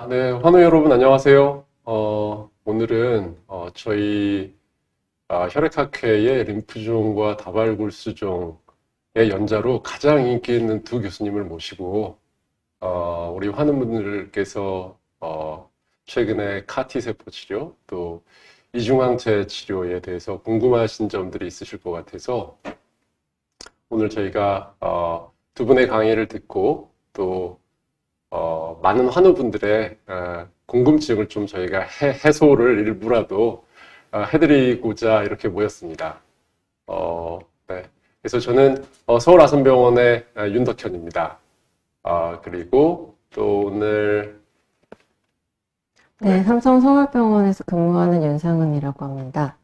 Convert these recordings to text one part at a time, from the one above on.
네, 환우 여러분 안녕하세요. 오늘은 저희 혈액학회의 림프종과 다발굴수종의 연자로 가장 인기 있는 두 교수님을 모시고 우리 환우분들께서 최근에 카티 세포 치료 또 이중항체 치료에 대해서 궁금하신 점들이 있으실 것 같아서 오늘 저희가 두 분의 강의를 듣고 또 많은 환우분들의 궁금증을 좀 저희가 해소를 일부라도 해드리고자 이렇게 모였습니다. 네. 그래서 저는 서울 아산병원의 윤덕현입니다. 그리고 또 오늘 네, 삼성 서울병원에서 근무하는 윤상은이라고 합니다.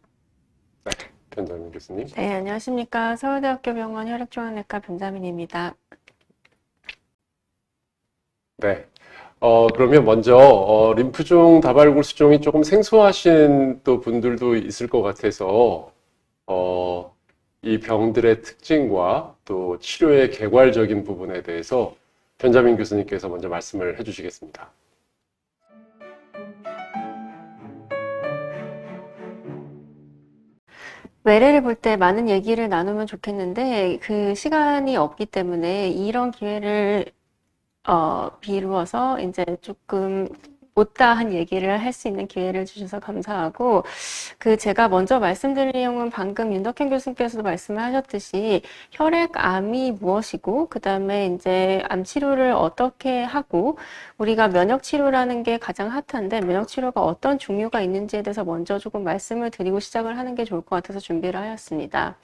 네, 변장민 교수님. 네, 안녕하십니까. 서울대학교 병원 혈액종양내과 변자민입니다. 네. 그러면 먼저 림프종 다발굴수종이 조금 생소하신 또 분들도 있을 것 같아서 이 병들의 특징과 또 치료의 개괄적인 부분에 대해서 변자민 교수님께서 먼저 말씀을 해주시겠습니다. 외래를 볼 때 많은 얘기를 나누면 좋겠는데 그 시간이 없기 때문에 이런 기회를 비루어서 이제 조금 못다한 얘기를 할 수 있는 기회를 주셔서 감사하고, 제가 먼저 말씀드릴 내용은 방금 윤덕현 교수님께서도 말씀을 하셨듯이 혈액암이 무엇이고, 그 다음에 이제 암 치료를 어떻게 하고, 우리가 면역 치료라는 게 가장 핫한데 면역 치료가 어떤 종류가 있는지에 대해서 먼저 조금 말씀을 드리고 시작을 하는 게 좋을 것 같아서 준비를 하였습니다.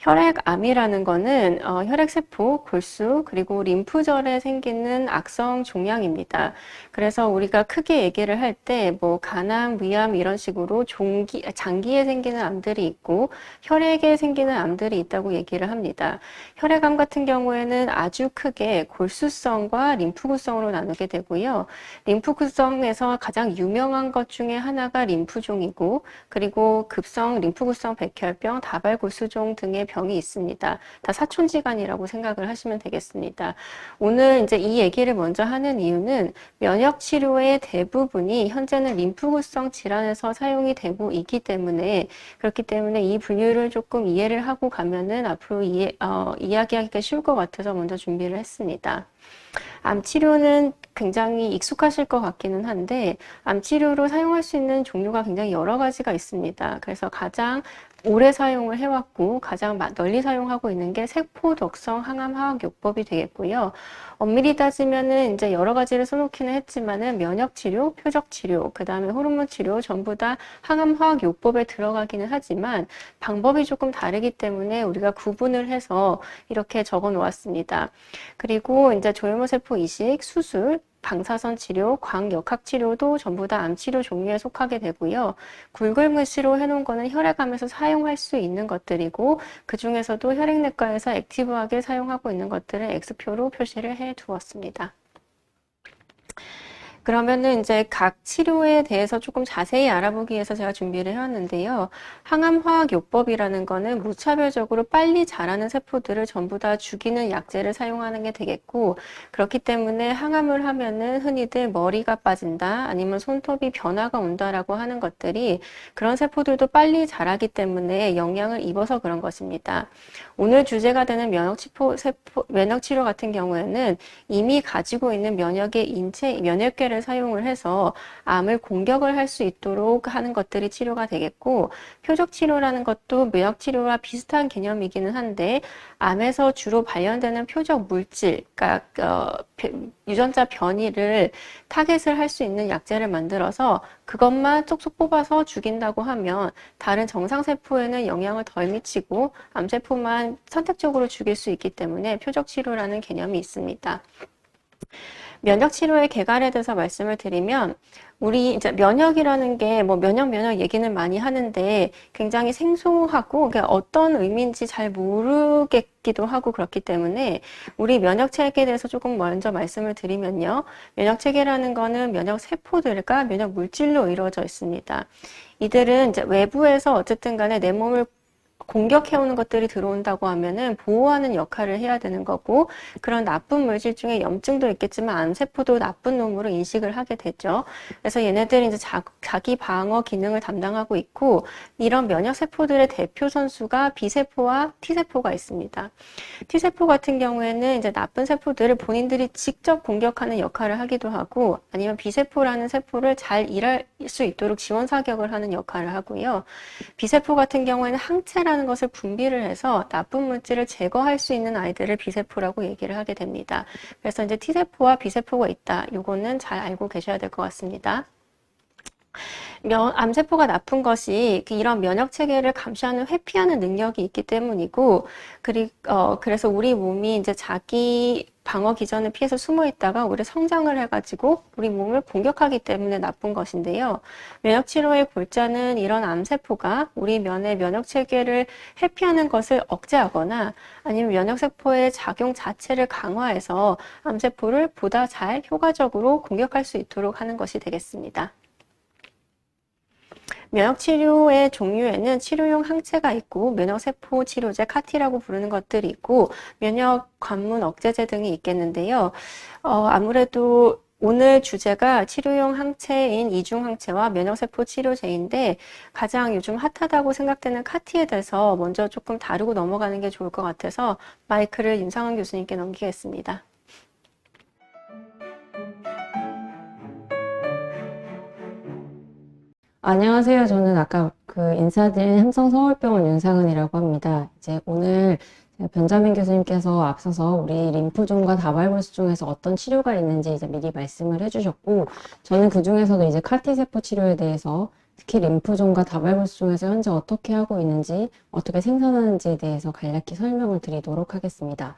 혈액암이라는 거는 혈액세포, 골수, 그리고 림프절에 생기는 악성 종양입니다. 그래서 우리가 크게 얘기를 할 때 뭐 간암, 위암 이런 식으로 장기에 생기는 암들이 있고 혈액에 생기는 암들이 있다고 얘기를 합니다. 혈액암 같은 경우에는 아주 크게 골수성과 림프구성으로 나누게 되고요. 림프구성에서 가장 유명한 것 중에 하나가 림프종이고, 그리고 급성 림프구성 백혈병, 다발골수종 등의 병이 있습니다. 다 사촌지간이라고 생각을 하시면 되겠습니다. 오늘 이제 이 얘기를 먼저 하는 이유는 면역 치료의 대부분이 현재는 림프구성 질환에서 사용이 되고 있기 때문에, 그렇기 때문에 이 분류를 조금 이해를 하고 가면은 앞으로 이야기하기가 쉬울 것 같아서 먼저 준비를 했습니다. 암 치료는 굉장히 익숙하실 것 같기는 한데, 암 치료로 사용할 수 있는 종류가 굉장히 여러 가지가 있습니다. 그래서 가장 오래 사용을 해왔고 가장 널리 사용하고 있는 게 세포독성 항암화학요법이 되겠고요. 엄밀히 따지면은 이제 여러 가지를 써놓기는 했지만은 면역치료, 표적치료, 그 다음에 호르몬치료 전부 다 항암화학요법에 들어가기는 하지만 방법이 조금 다르기 때문에 우리가 구분을 해서 이렇게 적어 놓았습니다. 그리고 이제 조혈모세포 이식, 수술, 방사선 치료, 광역학 치료도 전부 다 암 치료 종류에 속하게 되고요. 굴글무시로 해놓은 거는 혈액암에서 사용할 수 있는 것들이고, 그 중에서도 혈액내과에서 액티브하게 사용하고 있는 것들을 X표로 표시를 해 두었습니다. 그러면은 이제 각 치료에 대해서 조금 자세히 알아보기 위해서 제가 준비를 해왔는데요. 항암화학요법이라는 거는 무차별적으로 빨리 자라는 세포들을 전부 다 죽이는 약제를 사용하는 게 되겠고, 그렇기 때문에 항암을 하면은 흔히들 머리가 빠진다, 아니면 손톱이 변화가 온다라고 하는 것들이 그런 세포들도 빨리 자라기 때문에 영향을 입어서 그런 것입니다. 오늘 주제가 되는 면역 치료 같은 경우에는 이미 가지고 있는 면역계를 사용을 해서 암을 공격을 할 수 있도록 하는 것들이 치료가 되겠고, 표적 치료라는 것도 면역 치료와 비슷한 개념이기는 한데, 암에서 주로 발현되는 표적 물질, 그러니까 유전자 변이를 타겟을 할 수 있는 약제를 만들어서 그것만 쏙쏙 뽑아서 죽인다고 하면 다른 정상 세포에는 영향을 덜 미치고 암세포만 선택적으로 죽일 수 있기 때문에 표적 치료라는 개념이 있습니다. 면역 치료의 개괄에 대해서 말씀을 드리면, 우리 이제 면역이라는 게 뭐 면역 얘기는 많이 하는데 굉장히 생소하고 어떤 의미인지 잘 모르겠기도 하고 그렇기 때문에 우리 면역 체계에 대해서 조금 먼저 말씀을 드리면요. 면역 체계라는 거는 면역 세포들과 면역 물질로 이루어져 있습니다. 이들은 이제 외부에서 어쨌든 간에 내 몸을 공격해오는 것들이 들어온다고 하면은 보호하는 역할을 해야 되는 거고, 그런 나쁜 물질 중에 염증도 있겠지만 암세포도 나쁜 놈으로 인식을 하게 되죠. 그래서 얘네들이 이제 자기 방어 기능을 담당하고 있고, 이런 면역세포들의 대표 선수가 B세포와 T세포가 있습니다. T세포 같은 경우에는 이제 나쁜 세포들을 본인들이 직접 공격하는 역할을 하기도 하고, 아니면 B세포라는 세포를 잘 일할 수 있도록 지원 사격을 하는 역할을 하고요. B세포 같은 경우에는 항체라는 것을 분비를 해서 나쁜 물질을 제거할 수 있는 아이들을 B세포라고 얘기를 하게 됩니다. 그래서 이제 T세포와 B세포가 있다. 요거는 잘 알고 계셔야 될 것 같습니다. 암세포가 나쁜 것이 이런 면역 체계를 감시하는 회피하는 능력이 있기 때문이고, 그래서 우리 몸이 이제 자기 방어 기전을 피해서 숨어 있다가 우리 성장을 해가지고 우리 몸을 공격하기 때문에 나쁜 것인데요. 면역 치료의 골자는 이런 암세포가 우리 면의 면역 체계를 회피하는 것을 억제하거나 아니면 면역세포의 작용 자체를 강화해서 암세포를 보다 잘 효과적으로 공격할 수 있도록 하는 것이 되겠습니다. 면역치료의 종류에는 치료용 항체가 있고 면역세포 치료제 카티라고 부르는 것들이 있고 면역 관문 억제제 등이 있겠는데요. 아무래도 오늘 주제가 치료용 항체인 이중항체와 면역세포 치료제인데 가장 요즘 핫하다고 생각되는 카티에 대해서 먼저 조금 다루고 넘어가는 게 좋을 것 같아서 마이크를 윤상원 교수님께 넘기겠습니다. 안녕하세요. 저는 아까 인사드린 삼성서울병원 윤상은이라고 합니다. 이제 오늘 변자민 교수님께서 앞서서 우리 림프종과 다발골수종에서 어떤 치료가 있는지 이제 미리 말씀을 해주셨고, 저는 그 중에서도 이제 카티세포 치료에 대해서 특히 림프종과 다발골수종에서 현재 어떻게 하고 있는지, 어떻게 생산하는지에 대해서 간략히 설명을 드리도록 하겠습니다.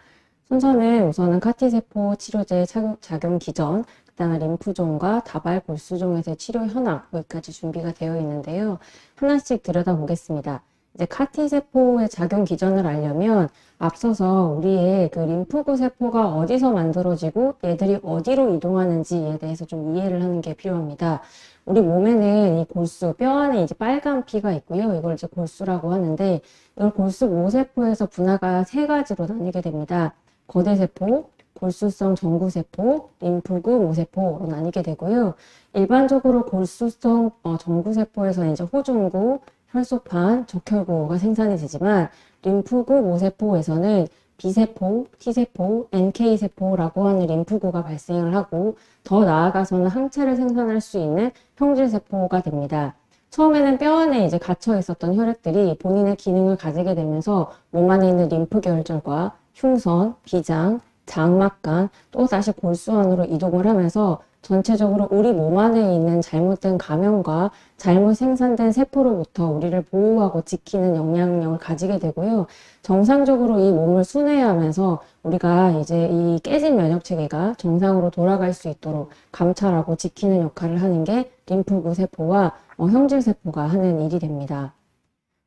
순서는 우선은 카티세포 치료제 작용 기전, 그다음에 림프종과 다발골수종에서의 치료 현황, 여기까지 준비가 되어 있는데요. 하나씩 들여다보겠습니다. 이제 카티세포의 작용 기전을 알려면 앞서서 우리의 그 림프구 세포가 어디서 만들어지고 얘들이 어디로 이동하는지에 대해서 좀 이해를 하는 게 필요합니다. 우리 몸에는 이 골수, 뼈 안에 이제 빨간 피가 있고요. 이걸 이제 골수라고 하는데, 이걸 골수 모세포에서 분화가 세 가지로 나뉘게 됩니다. 거대세포, 골수성 정구세포, 림프구 모세포로 나뉘게 되고요. 일반적으로 골수성 정구세포에서는 이제 호중구, 혈소판, 적혈구가 생산이 되지만 림프구 모세포에서는 B세포, T세포, NK세포라고 하는 림프구가 발생을 하고 더 나아가서는 항체를 생산할 수 있는 형질세포가 됩니다. 처음에는 뼈 안에 이제 갇혀 있었던 혈액들이 본인의 기능을 가지게 되면서 몸 안에 있는 림프결절과 흉선, 비장, 장막간, 또 다시 골수 안으로 이동을 하면서 전체적으로 우리 몸 안에 있는 잘못된 감염과 잘못 생산된 세포로부터 우리를 보호하고 지키는 영향력을 가지게 되고요. 정상적으로 이 몸을 순회하면서 우리가 이제 이 깨진 면역 체계가 정상으로 돌아갈 수 있도록 감찰하고 지키는 역할을 하는 게 림프구 세포와 형질 세포가 하는 일이 됩니다.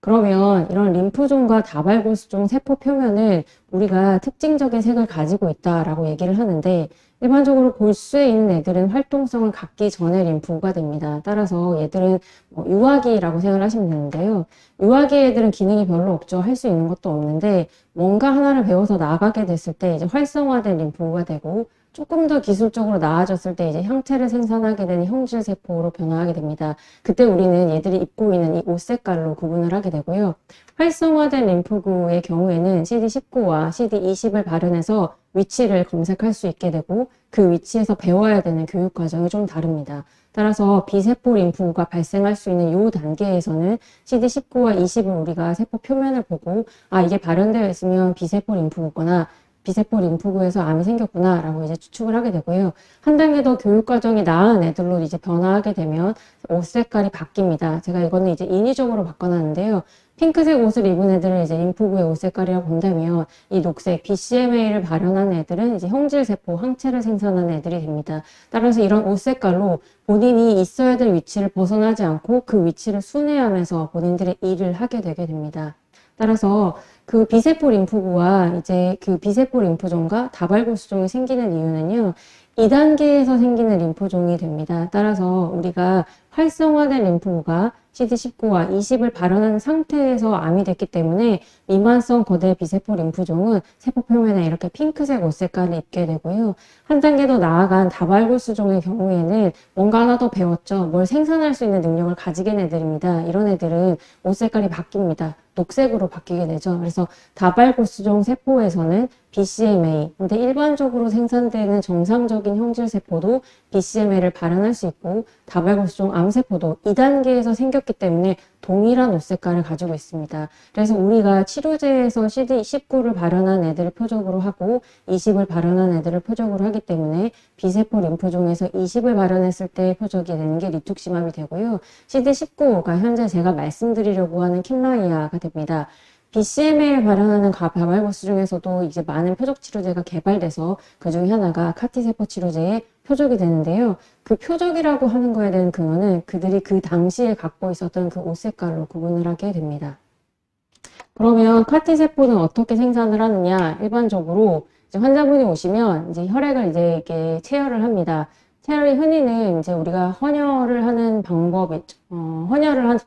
그러면 이런 림프종과 다발골수종 세포 표면은 우리가 특징적인 색을 가지고 있다라고 얘기를 하는데, 일반적으로 골수에 있는 애들은 활동성을 갖기 전에 림프구가 됩니다. 따라서 얘들은 유아기라고 생각하시면 되는데요. 유아기 애들은 기능이 별로 없죠. 할 수 있는 것도 없는데 뭔가 하나를 배워서 나가게 됐을 때 이제 활성화된 림프구가 되고, 조금 더 기술적으로 나아졌을 때 이제 형체를 생산하게 되는 형질세포로 변화하게 됩니다. 그때 우리는 얘들이 입고 있는 이 옷 색깔로 구분을 하게 되고요. 활성화된 림프구의 경우에는 CD19와 CD20을 발현해서 위치를 검색할 수 있게 되고, 그 위치에서 배워야 되는 교육 과정이 좀 다릅니다. 따라서 B세포 림프구가 발생할 수 있는 이 단계에서는 CD19와 20을 우리가 세포 표면을 보고, 아, 이게 발현되어 있으면 B세포 림프구구나, B세포 림프구에서 암이 생겼구나 라고 이제 추측을 하게 되고요. 한 단계 더 교육 과정이 나은 애들로 이제 변화하게 되면 옷 색깔이 바뀝니다. 제가 이거는 이제 인위적으로 바꿔놨는데요. 핑크색 옷을 입은 애들을 이제 림프구의 옷 색깔이라고 본다면, 이 녹색 BCMA를 발현한 애들은 이제 형질세포, 항체를 생산하는 애들이 됩니다. 따라서 이런 옷 색깔로 본인이 있어야 될 위치를 벗어나지 않고 그 위치를 순회하면서 본인들의 일을 하게 되게 됩니다. 따라서 그 B세포 림프구와 이제 그 B세포 림프종과 다발골수종이 생기는 이유는요, 2단계에서 생기는 림프종이 됩니다. 따라서 우리가 활성화된 림프구가 CD19와 20을 발현한 상태에서 암이 됐기 때문에 미만성 거대 비세포 림프종은 세포 표면에 이렇게 핑크색 옷 색깔을 입게 되고요. 한 단계 더 나아간 다발골수종의 경우에는 뭔가 하나 더 배웠죠. 뭘 생산할 수 있는 능력을 가지게 된 애들입니다. 이런 애들은 옷 색깔이 바뀝니다. 녹색으로 바뀌게 되죠. 그래서 다발골수종 세포에서는 BCMA, 근데 일반적으로 생산되는 정상적인 형질세포도 BCMA를 발현할 수 있고 다발골수종 암세포도 2단계에서 생겼기 때문에 동일한 옷 색깔을 가지고 있습니다. 그래서 우리가 치료제에서 CD19를 발현한 애들을 표적으로 하고 20을 발현한 애들을 표적으로 하기 때문에 비세포 림프종에서 20을 발현했을 때 표적이 되는 게 리투키마비 되고요. CD19가 현재 제가 말씀드리려고 하는 킴라이아가 됩니다. BCMA를 발현하는 다발골수 중에서도 이제 많은 표적 치료제가 개발돼서 그 중에 하나가 카티세포 치료제의 표적이 되는데요. 그 표적이라고 하는 거에 대한 근거는 그들이 그 당시에 갖고 있었던 그 옷 색깔로 구분을 하게 됩니다. 그러면 카티세포는 어떻게 생산을 하느냐? 일반적으로 이제 환자분이 오시면 이제 혈액을 이제 이렇게 체열을 합니다. 체열이 흔히는 이제 우리가 헌혈을 하는 헌혈을 한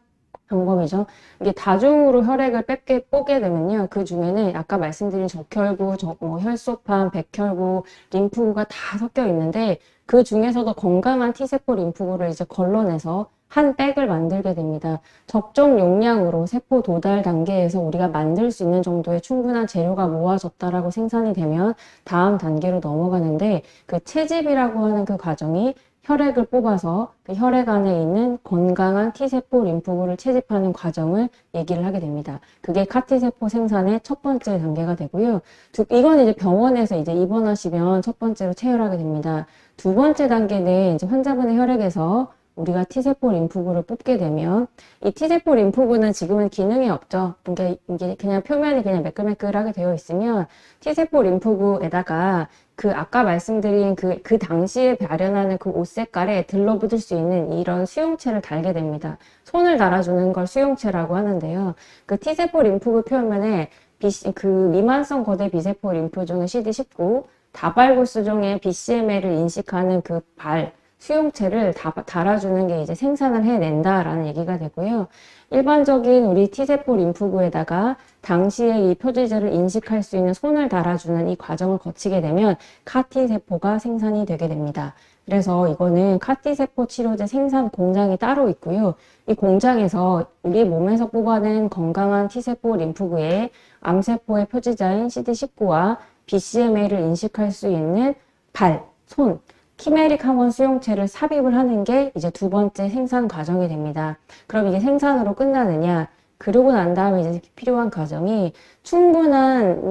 방법이죠. 이게 다중으로 혈액을 뽀게 되면요. 그 중에는 아까 말씀드린 적혈구, 혈소판, 백혈구, 림프구가 다 섞여 있는데 그 중에서도 건강한 T세포 림프구를 이제 걸러내서 한 백을 만들게 됩니다. 적정 용량으로 세포 도달 단계에서 우리가 만들 수 있는 정도의 충분한 재료가 모아졌다라고 생산이 되면 다음 단계로 넘어가는데 그 채집이라고 하는 그 과정이 혈액을 뽑아서 그 혈액 안에 있는 건강한 T세포 림프구를 채집하는 과정을 얘기를 하게 됩니다. 그게 카티세포 생산의 첫 번째 단계가 되고요. 이건 이제 병원에서 이제 입원하시면 첫 번째로 체열하게 됩니다. 두 번째 단계는 이제 환자분의 혈액에서 우리가 T세포 림프구를 뽑게 되면 이 T세포 림프구는 지금은 기능이 없죠. 이게 그냥 표면이 그냥 매끌매끌하게 되어 있으면 T세포 림프구에다가 그 아까 말씀드린 그 당시에 발현하는 그 옷 색깔에 들러붙을 수 있는 이런 수용체를 달게 됩니다. 손을 달아주는 걸 수용체라고 하는데요. 그 T세포 림프구 표면에 그 미만성 거대 비세포 림프종의 CD19, 다발골수종의 BCMA를 인식하는 그 수용체를 달아주는 게 이제 생산을 해낸다라는 얘기가 되고요. 일반적인 우리 T세포 림프구에다가 당시에 이 표지제를 인식할 수 있는 손을 달아주는 이 과정을 거치게 되면 카티세포가 생산이 되게 됩니다. 그래서 이거는 카티세포 치료제 생산 공장이 따로 있고요. 이 공장에서 우리 몸에서 뽑아낸 건강한 T세포 림프구에 암세포의 표지자인 CD19와 BCMA를 인식할 수 있는 손, 키메릭 항원 수용체를 삽입을 하는 게 이제 두 번째 생산 과정이 됩니다. 그럼 이게 생산으로 끝나느냐? 그러고 난 다음에 이제 필요한 과정이 충분한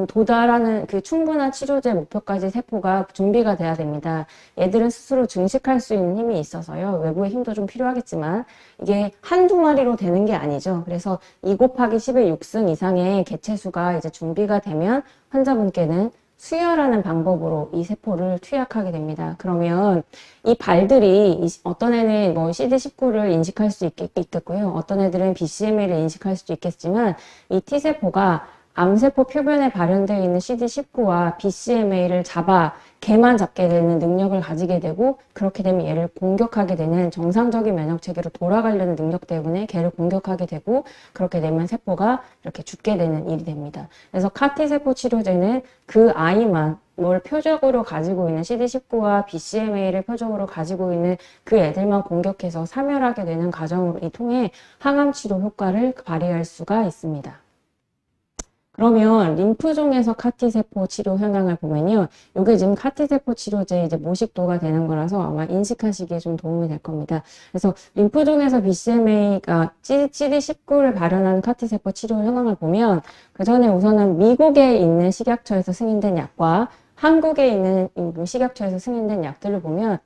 치료제 목표까지 세포가 준비가 돼야 됩니다. 얘들은 스스로 증식할 수 있는 힘이 있어서요. 외부의 힘도 좀 필요하겠지만 이게 한두 마리로 되는 게 아니죠. 그래서 2 곱하기 10의 6승 이상의 개체수가 이제 준비가 되면 환자분께는 수혈하는 방법으로 이 세포를 투약하게 됩니다. 그러면 이 발들이 어떤 애는 뭐 CD19를 인식할 수 있겠고요. 어떤 애들은 BCMA를 인식할 수도 있겠지만 이 T세포가 암세포 표면에 발현되어 있는 CD19와 BCMA를 걔만 잡게 되는 능력을 가지게 되고 그렇게 되면 얘를 공격하게 되는 정상적인 면역체계로 돌아가려는 능력 때문에 걔를 공격하게 되고 그렇게 되면 세포가 이렇게 죽게 되는 일이 됩니다. 그래서 카티세포 치료제는 그 아이만 뭘 표적으로 가지고 있는 CD19와 BCMA를 표적으로 가지고 있는 그 애들만 공격해서 사멸하게 되는 과정을 통해 항암 치료 효과를 발휘할 수가 있습니다. 그러면 림프종에서 카티세포 치료 현황을 보면요. 이게 지금 카티세포 치료제 이제 모식도가 되는 거라서 아마 인식하시기에 좀 도움이 될 겁니다. 그래서 림프종에서 BCMA가 CD19를 발현하는 카티세포 치료 현황을 보면 그 전에 우선은 미국에 있는 식약처에서 승인된 약과 한국에 있는 식약처에서 승인된 약들을 보면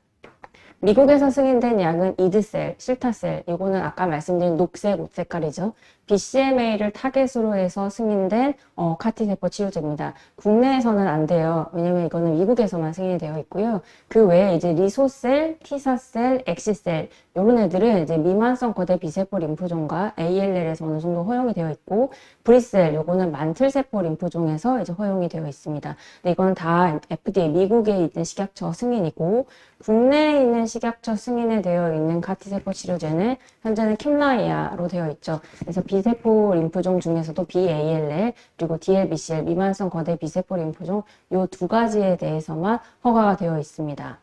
미국에서 승인된 약은 이드셀, 실타셀, 이거는 아까 말씀드린 녹색 옷 색깔이죠. BCMA를 타겟으로 해서 승인된 카티세포 치료제입니다. 국내에서는 안 돼요. 왜냐면 이거는 미국에서만 승인이 되어 있고요. 그 외에 이제 리소셀, T사셀, 엑시셀 이런 애들은 이제 미만성 거대 비세포 림프종과 ALL에서 어느 정도 허용이 되어 있고, 브리셀 요거는 만틀세포 림프종에서 이제 허용이 되어 있습니다. 근데 이거는 다 FDA 미국에 있는 식약처 승인이고, 국내에 있는 식약처 승인에 되어 있는 카티세포 치료제는 현재는 킴라이아로 되어 있죠. 그래서 비세포 림프종 중에서도 BALL 그리고 DLBCL 미만성 거대 비세포 림프종 요 두 가지에 대해서만 허가가 되어 있습니다.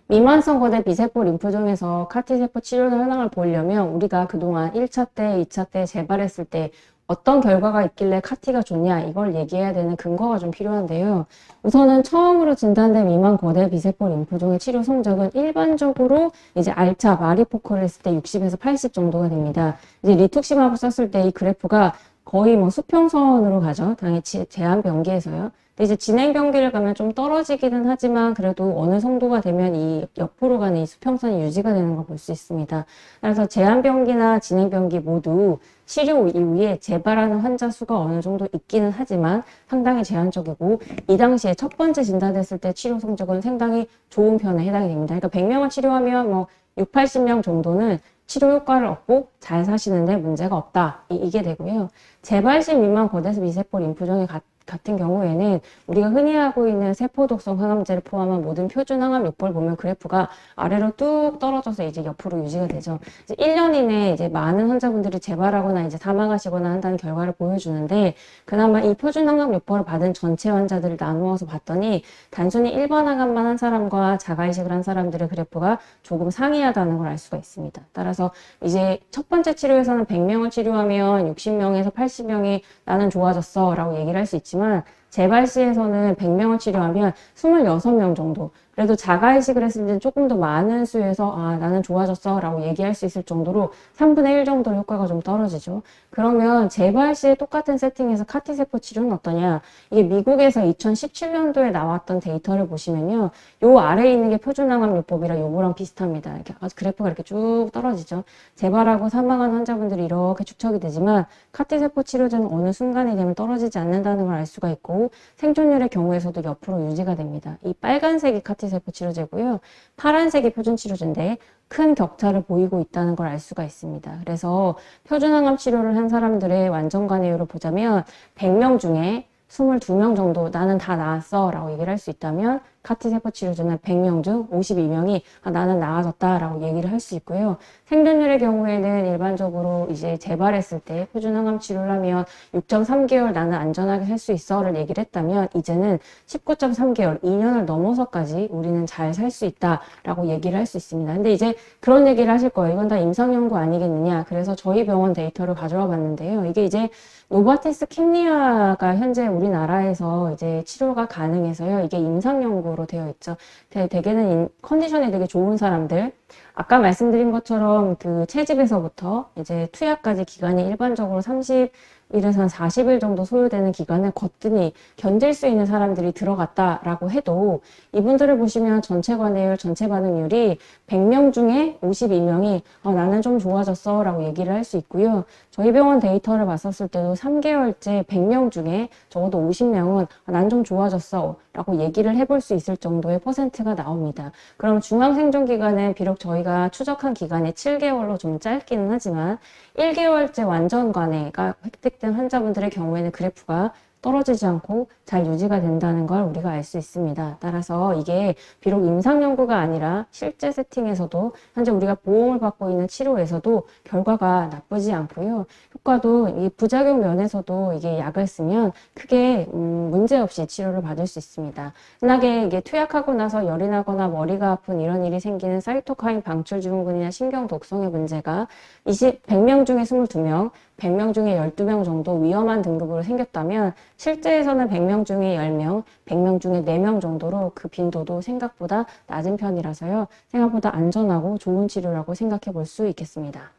미만성 거대 비세포 림프종에서 카티세포 치료 현황을 보려면 우리가 그동안 1차 때, 2차 때 재발했을 때 어떤 결과가 있길래 카티가 좋냐 이걸 얘기해야 되는 근거가 좀 필요한데요. 우선은 처음으로 진단된 미만 거대 비세포 림프종의 치료 성적은 일반적으로 이제 알차 마리포커를 했을 때 60에서 80 정도가 됩니다. 이제 리투시마브 썼을 때 이 그래프가 거의 뭐 수평선으로 가죠. 당연히 제한 병기에서요. 근데 이제 진행 병기를 가면 좀 떨어지기는 하지만 그래도 어느 정도가 되면 이 옆으로 가는 이 수평선이 유지가 되는 걸 볼 수 있습니다. 그래서 제한 병기나 진행 병기 모두 치료 이후에 재발하는 환자 수가 어느 정도 있기는 하지만 상당히 제한적이고, 이 당시에 첫 번째 진단됐을 때 치료 성적은 상당히 좋은 편에 해당이 됩니다. 그러니까 100명을 치료하면 뭐 6, 80명 정도는 치료 효과를 얻고 잘 사시는데 문제가 없다. 이게 되고요. 재발시 미만 거대 비세포 림프종의 같은 경우에는 우리가 흔히 하고 있는 세포독성 항암제를 포함한 모든 표준 항암 요법을 보면 그래프가 아래로 뚝 떨어져서 이제 옆으로 유지가 되죠. 이제 1년 이내에 이제 많은 환자분들이 재발하거나 이제 사망하시거나 한다는 결과를 보여주는데, 그나마 이 표준 항암 요법을 받은 전체 환자들을 나누어서 봤더니 단순히 일반 항암만 한 사람과 자가이식을 한 사람들의 그래프가 조금 상이하다는 걸 알 수가 있습니다. 따라서 이제 첫 번째 치료에서는 100명을 치료하면 60명에서 80명이 나는 좋아졌어 라고 얘기를 할 수 있지만, 재발 시에서는 100명을 치료하면 26명 정도, 그래도 자가이식을 했을 때는 조금 더 많은 수에서 나는 좋아졌어 라고 얘기할 수 있을 정도로 3분의 1 정도 효과가 좀 떨어지죠. 그러면 재발 시에 똑같은 세팅에서 카티세포 치료는 어떠냐, 이게 미국에서 2017년도에 나왔던 데이터를 보시면요, 요 아래에 있는 게 표준항암 요법이라 요거랑 비슷합니다. 이렇게 그래프가 이렇게 쭉 떨어지죠. 재발하고 사망한 환자분들이 이렇게 축적이 되지만 카티세포 치료제는 어느 순간이 되면 떨어지지 않는다는 걸 알 수가 있고, 생존율의 경우에서도 옆으로 유지가 됩니다. 이 빨간색이 카티세포 치료제고요. 파란색이 표준 치료제인데 큰 격차를 보이고 있다는 걸 알 수가 있습니다. 그래서 표준항암 치료를 한 사람들의 완전 관해율을 보자면 100명 중에 22명 정도 나는 다 나았어 라고 얘기를 할 수 있다면, 카티세포 치료제는 100명 중 52명이 나는 나아졌다 라고 얘기를 할 수 있고요. 생존율의 경우에는 일반적으로 이제 재발했을 때 표준항암 치료를 하면 6.3개월 나는 안전하게 살 수 있어 를 얘기를 했다면, 이제는 19.3개월 2년을 넘어서까지 우리는 잘 살 수 있다 라고 얘기를 할 수 있습니다. 근데 이제 그런 얘기를 하실 거예요. 이건 다 임상연구 아니겠느냐. 그래서 저희 병원 데이터를 가져와 봤는데요. 이게 이제 노바티스 킴리아가 현재 우리나라에서 이제 치료가 가능해서요. 이게 임상연구로 되어 있죠. 대개는 컨디션이 되게 좋은 사람들, 아까 말씀드린 것처럼 그 채집에서부터 이제 투약까지 기간이 일반적으로 30일에서 한 40일 정도 소요되는 기간을 거뜬히 견딜 수 있는 사람들이 들어갔다라고 해도, 이분들을 보시면 전체 관해율, 전체 반응률이 100명 중에 52명이 나는 좀 좋아졌어 라고 얘기를 할 수 있고요. 저희 병원 데이터를 봤었을 때도 3개월째 100명 중에 적어도 50명은 난 좀 좋아졌어 라고 얘기를 해볼 수 있을 정도의 퍼센트가 나옵니다. 그럼 중앙생존 기간은 비록 저희가 추적한 기간이 7개월로 좀 짧기는 하지만 1개월째 완전 관해가 획득된 환자분들의 경우에는 그래프가 떨어지지 않고 잘 유지가 된다는 걸 우리가 알 수 있습니다. 따라서 이게 비록 임상연구가 아니라 실제 세팅에서도 현재 우리가 보험을 받고 있는 치료에서도 결과가 나쁘지 않고요. 효과도 이 부작용 면에서도 이게 약을 쓰면 크게 문제없이 치료를 받을 수 있습니다. 흔하게 이게 투약하고 나서 열이 나거나 머리가 아픈 이런 일이 생기는 사이토카인 방출 증후군이나 신경 독성의 문제가 100명 중에 22명, 100명 중에 12명 정도 위험한 등급으로 생겼다면, 실제에서는 100명 중에 10명, 100명 중에 4명 정도로 그 빈도도 생각보다 낮은 편이라서요. 생각보다 안전하고 좋은 치료라고 생각해 볼 수 있겠습니다.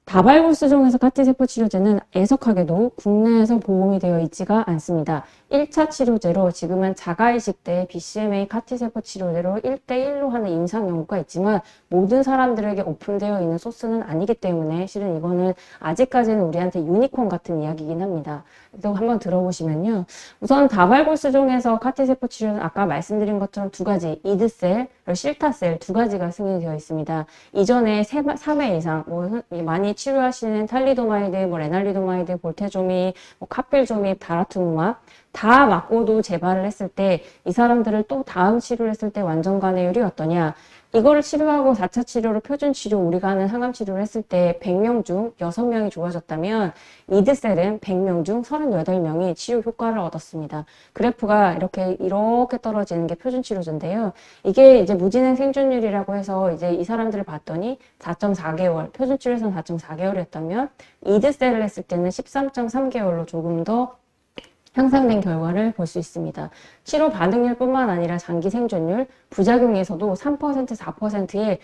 다발골수종에서 카티세포 치료제는 애석하게도 국내에서 보험이 되어 있지가 않습니다. 1차 치료제로 지금은 자가이식 때 BCMA 카티세포 치료제로 1대1로 하는 임상 연구가 있지만 모든 사람들에게 오픈되어 있는 소스는 아니기 때문에 실은 이거는 아직까지는 우리한테 유니콘 같은 이야기이긴 합니다. 또 한번 들어보시면요. 우선 다발골수종에서 카티세포 치료는 아까 말씀드린 것처럼 두 가지, 이드셀, 그리고 실타셀 두 가지가 승인이 되어 있습니다. 이전에 3회 이상, 많이 치료하시는 탈리도마이드, 레날리도마이드, 볼테조미, 카필조미, 다라투무마 다 맞고도 재발을 했을 때 이 사람들을 또 다음 치료를 했을 때 완전 간회율이 어떠냐? 이거를 치료하고 4차 치료로 표준 치료 우리가 하는 항암 치료를 했을 때 100명 중 6명이 좋아졌다면 이드셀은 100명 중 38명이 치료 효과를 얻었습니다. 그래프가 이렇게 떨어지는 게 표준 치료제인데요. 이게 이제 무진행 생존율이라고 해서 이제 이 사람들을 봤더니 4.4개월, 표준 치료에서는 4.4개월이었다면 이드셀을 했을 때는 13.3개월로 조금 더 향상된 결과를 볼 수 있습니다. 치료 반응률뿐만 아니라 장기 생존율, 부작용에서도 3%, 4%의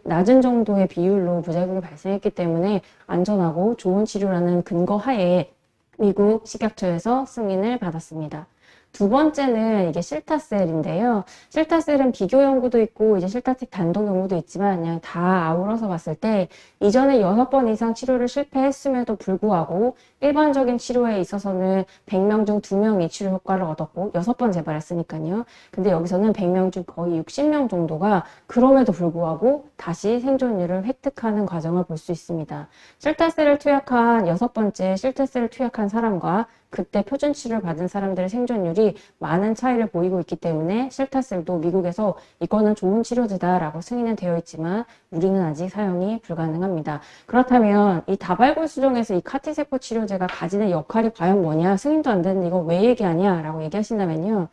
낮은 정도의 비율로 부작용이 발생했기 때문에 안전하고 좋은 치료라는 근거 하에 미국 식약처에서 승인을 받았습니다. 두 번째는 이게 실타셀인데요. 실타셀은 비교 연구도 있고 이제 실타틱 단독 연구도 있지만 그냥 다 아우러서 봤을 때 이전에 6번 이상 치료를 실패했음에도 불구하고 일반적인 치료에 있어서는 100명 중 2명이 치료 효과를 얻었고 6번 재발했으니까요. 근데 여기서는 100명 중 거의 60명 정도가 그럼에도 불구하고 다시 생존율을 획득하는 과정을 볼 수 있습니다. 실타셀을 투약한 6번째 실타셀을 투약한 사람과 그때 표준 치료를 받은 사람들의 생존율이 많은 차이를 보이고 있기 때문에 실타셀도 미국에서 이거는 좋은 치료제다라고 승인은 되어 있지만 우리는 아직 사용이 불가능합니다. 그렇다면 이 다발골수종에서 이 카티세포 치료제가 가지는 역할이 과연 뭐냐? 승인도 안 되는데 이거 왜 얘기하냐? 라고 얘기하신다면요.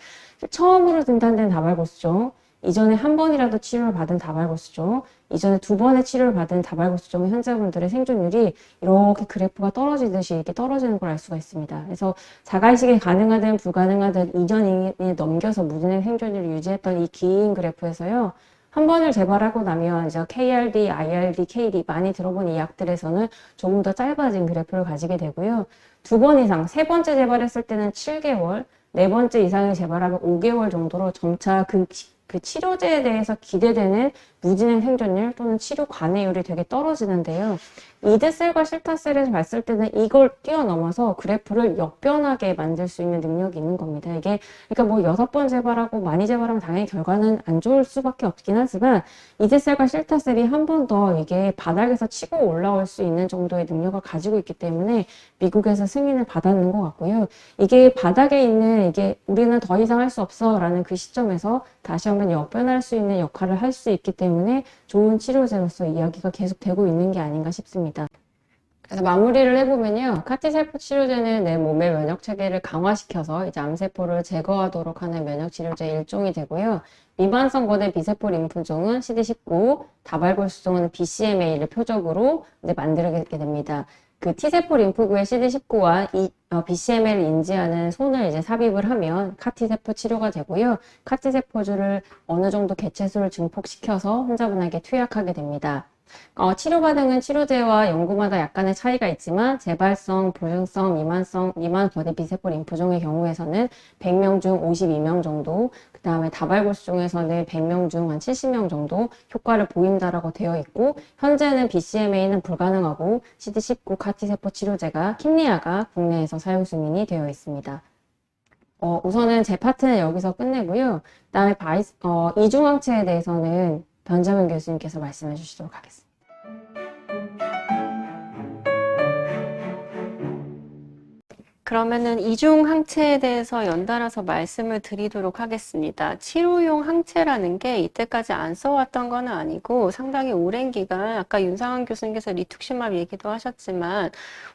처음으로 진단된 다발골수종, 이전에 한 번이라도 치료를 받은 다발골수종, 이전에 2번의 치료를 받은 다발골수종의 환자분들의 생존율이 이렇게 그래프가 떨어지듯이 이렇게 떨어지는 걸 알 수가 있습니다. 그래서 자가이식이 가능하든 불가능하든 2년이 넘겨서 무진행 생존율을 유지했던 이 긴 그래프에서요. 한 번을 재발하고 나면 이제 KRD, IRD, KD 많이 들어본 이 약들에서는 조금 더 짧아진 그래프를 가지게 되고요. 2번 이상, 3번째 재발했을 때는 7개월, 4번째 이상을 재발하면 5개월 정도로 점차 그 치료제에 대해서 기대되는 무진행 생존율 또는 치료 관해율이 되게 떨어지는데요. 이드셀과 실타셀에서 봤을 때는 이걸 뛰어넘어서 그래프를 역변하게 만들 수 있는 능력이 있는 겁니다. 이게 그러니까 뭐 6번 재발하고 많이 재발하면 당연히 결과는 안 좋을 수밖에 없긴 하지만 이드셀과 실타셀이 한 번 더 이게 바닥에서 치고 올라올 수 있는 정도의 능력을 가지고 있기 때문에 미국에서 승인을 받았는 것 같고요. 이게 바닥에 있는 이게 우리는 더 이상 할 수 없어 라는 그 시점에서 다시 한번 역변할 수 있는 역할을 할 수 있기 때문에 좋은 치료제로서 이야기가 계속되고 있는 게 아닌가 싶습니다. 그래서 마무리를 해보면요. 카티세포 치료제는 내 몸의 면역 체계를 강화시켜서 이제 암세포를 제거하도록 하는 면역 치료제의 일종이 되고요. 미만성 거대 비세포 림프종은 CD19, 다발골수종은 BCMA를 표적으로 이제 만들게 됩니다. 그 T세포 림프구의 CD19와 BCMA를 인지하는 손을 이제 삽입을 하면 카티세포 치료가 되고요. 카티세포주를 어느 정도 개체수를 증폭시켜서 환자분에게 투약하게 됩니다. 치료 반응은 치료제와 연구마다 약간의 차이가 있지만 재발성, 불증성, 미만 거대 비세포 림프종의 경우에서는 100명 중 52명 정도, 그 다음에 다발골수종에서는 100명 중 한 70명 정도 효과를 보인다라고 되어 있고, 현재는 BCMA는 불가능하고 CD19 카티세포 치료제가 킴리아가 국내에서 사용 승인이 되어 있습니다. 우선은 제 파트는 여기서 끝내고요. 그 다음에 이중항체에 대해서는 변정은 교수님께서 말씀해 주시도록 하겠습니다. 그러면은 이중 항체에 대해서 연달아서 말씀을 드리도록 하겠습니다. 치료용 항체라는 게 이때까지 안 써왔던 건 아니고 상당히 오랜 기간, 아까 윤상환 교수님께서 리투ක්시맙 얘기도 하셨지만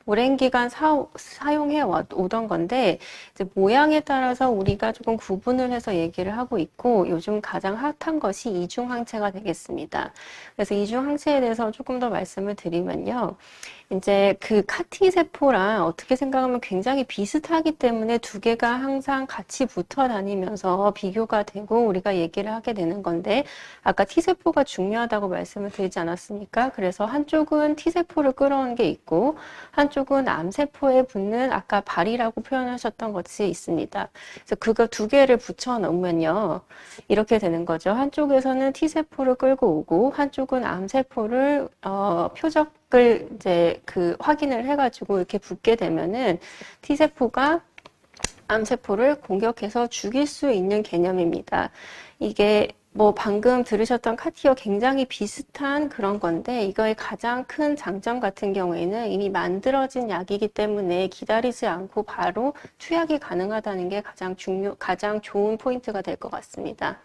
오랜 기간 사용해 오던 건데 이제 모양에 따라서 우리가 조금 구분을 해서 얘기를 하고 있고 요즘 가장 핫한 것이 이중 항체가 되겠습니다. 그래서 이중 항체에 대해서 조금 더 말씀을 드리면요. 이제 그 카티 세포랑 어떻게 생각하면 굉장히 굉장히 비슷하기 때문에 두 개가 항상 같이 붙어 다니면서 비교가 되고 우리가 얘기를 하게 되는 건데, 아까 T세포가 중요하다고 말씀을 드리지 않았습니까? 그래서 한쪽은 T세포를 끌어오는 게 있고 한쪽은 암세포에 붙는 아까 발이라고 표현하셨던 것이 있습니다. 그래서 그거 두 개를 붙여 놓으면요, 이렇게 되는 거죠. 한쪽에서는 T세포를 끌고 오고 한쪽은 암세포를 표적을 이제 그 확인을 해가지고 이렇게 붙게 되면은 T세포가 암세포를 공격해서 죽일 수 있는 개념입니다. 이게 뭐 방금 들으셨던 카티와 굉장히 비슷한 그런 건데, 이거의 가장 큰 장점 같은 경우에는 이미 만들어진 약이기 때문에 기다리지 않고 바로 투약이 가능하다는 게 가장 좋은 포인트가 될 것 같습니다.